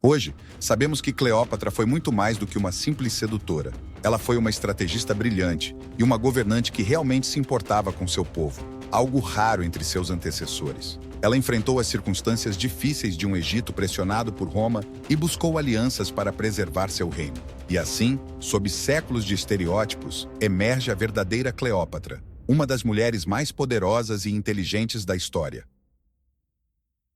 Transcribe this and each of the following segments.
Hoje, sabemos que Cleópatra foi muito mais do que uma simples sedutora. Ela foi uma estrategista brilhante e uma governante que realmente se importava com seu povo, algo raro entre seus antecessores. Ela enfrentou as circunstâncias difíceis de um Egito pressionado por Roma e buscou alianças para preservar seu reino. E assim, sob séculos de estereótipos, emerge a verdadeira Cleópatra, uma das mulheres mais poderosas e inteligentes da história.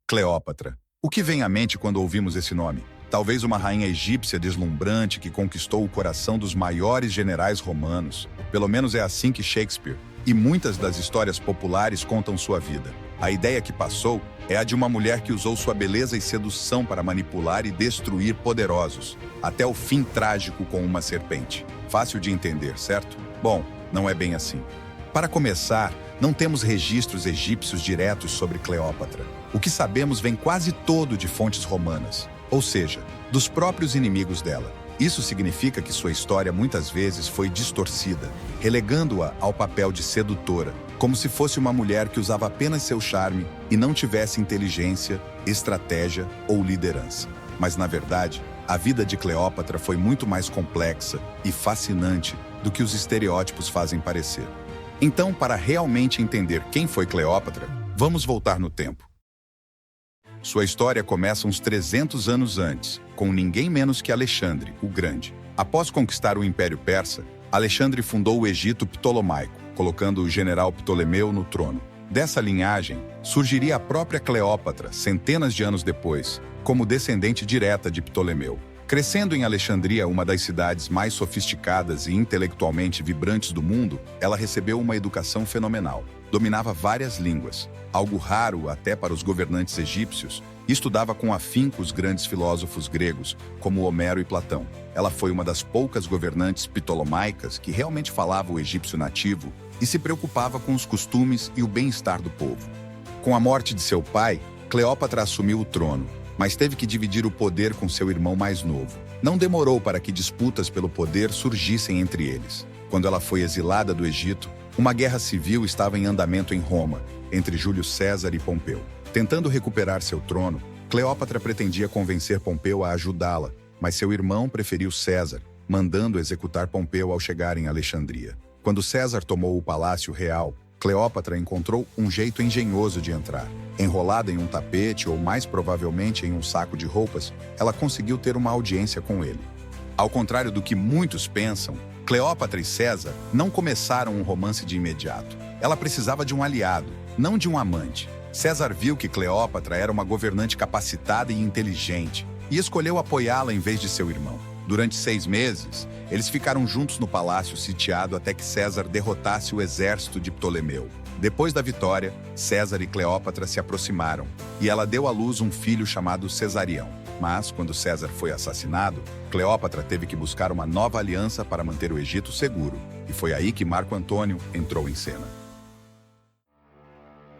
Cleópatra. O que vem à mente quando ouvimos esse nome? Talvez uma rainha egípcia deslumbrante que conquistou o coração dos maiores generais romanos. Pelo menos é assim que Shakespeare e muitas das histórias populares contam sua vida. A ideia que passou é a de uma mulher que usou sua beleza e sedução para manipular e destruir poderosos, até o fim trágico com uma serpente. Fácil de entender, certo? Bom, não é bem assim. Para começar, não temos registros egípcios diretos sobre Cleópatra. O que sabemos vem quase todo de fontes romanas, ou seja, dos próprios inimigos dela. Isso significa que sua história muitas vezes foi distorcida, relegando-a ao papel de sedutora, como se fosse uma mulher que usava apenas seu charme e não tivesse inteligência, estratégia ou liderança. Mas, na verdade, a vida de Cleópatra foi muito mais complexa e fascinante do que os estereótipos fazem parecer. Então, para realmente entender quem foi Cleópatra, vamos voltar no tempo. Sua história começa uns 300 anos antes, com ninguém menos que Alexandre, o Grande. Após conquistar o Império Persa, Alexandre fundou o Egito Ptolomaico, colocando o general Ptolomeu no trono. Dessa linhagem, surgiria a própria Cleópatra, centenas de anos depois, como descendente direta de Ptolomeu. Crescendo em Alexandria, uma das cidades mais sofisticadas e intelectualmente vibrantes do mundo, ela recebeu uma educação fenomenal. Dominava várias línguas, algo raro até para os governantes egípcios, e estudava com afinco os grandes filósofos gregos, como Homero e Platão. Ela foi uma das poucas governantes ptolomaicas que realmente falava o egípcio nativo e se preocupava com os costumes e o bem-estar do povo. Com a morte de seu pai, Cleópatra assumiu o trono, mas teve que dividir o poder com seu irmão mais novo. Não demorou para que disputas pelo poder surgissem entre eles. Quando ela foi exilada do Egito, uma guerra civil estava em andamento em Roma, entre Júlio César e Pompeu. Tentando recuperar seu trono, Cleópatra pretendia convencer Pompeu a ajudá-la, mas seu irmão preferiu César, mandando executar Pompeu ao chegar em Alexandria. Quando César tomou o palácio real, Cleópatra encontrou um jeito engenhoso de entrar. Enrolada em um tapete ou mais provavelmente em um saco de roupas, ela conseguiu ter uma audiência com ele. Ao contrário do que muitos pensam, Cleópatra e César não começaram um romance de imediato. Ela precisava de um aliado, não de um amante. César viu que Cleópatra era uma governante capacitada e inteligente e escolheu apoiá-la em vez de seu irmão. Durante 6 meses, eles ficaram juntos no palácio sitiado até que César derrotasse o exército de Ptolomeu. Depois da vitória, César e Cleópatra se aproximaram e ela deu à luz um filho chamado Cesarião. Mas, quando César foi assassinado, Cleópatra teve que buscar uma nova aliança para manter o Egito seguro. E foi aí que Marco Antônio entrou em cena.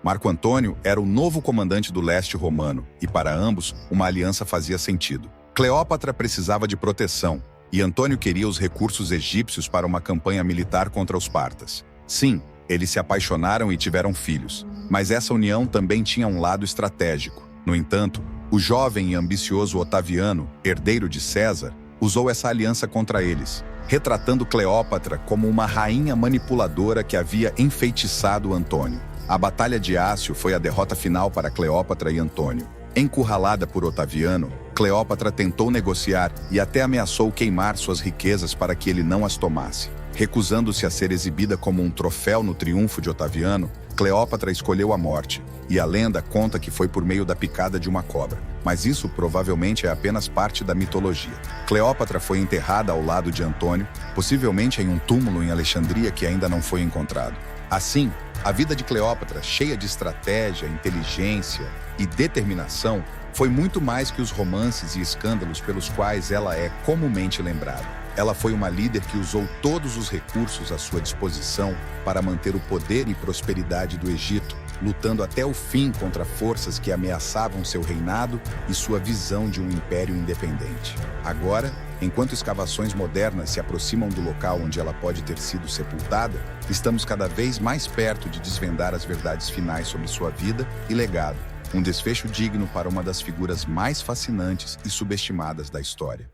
Marco Antônio era o novo comandante do leste romano, e para ambos, uma aliança fazia sentido. Cleópatra precisava de proteção, e Antônio queria os recursos egípcios para uma campanha militar contra os partas. Sim, eles se apaixonaram e tiveram filhos, mas essa união também tinha um lado estratégico. No entanto, o jovem e ambicioso Otaviano, herdeiro de César, usou essa aliança contra eles, retratando Cleópatra como uma rainha manipuladora que havia enfeitiçado Antônio. A Batalha de Ácio foi a derrota final para Cleópatra e Antônio. Encurralada por Otaviano, Cleópatra tentou negociar e até ameaçou queimar suas riquezas para que ele não as tomasse. Recusando-se a ser exibida como um troféu no triunfo de Otaviano, Cleópatra escolheu a morte, e a lenda conta que foi por meio da picada de uma cobra. Mas isso provavelmente é apenas parte da mitologia. Cleópatra foi enterrada ao lado de Antônio, possivelmente em um túmulo em Alexandria que ainda não foi encontrado. Assim, a vida de Cleópatra, cheia de estratégia, inteligência e determinação, foi muito mais que os romances e escândalos pelos quais ela é comumente lembrada. Ela foi uma líder que usou todos os recursos à sua disposição para manter o poder e prosperidade do Egito, lutando até o fim contra forças que ameaçavam seu reinado e sua visão de um império independente. Agora, enquanto escavações modernas se aproximam do local onde ela pode ter sido sepultada, estamos cada vez mais perto de desvendar as verdades finais sobre sua vida e legado. Um desfecho digno para uma das figuras mais fascinantes e subestimadas da história.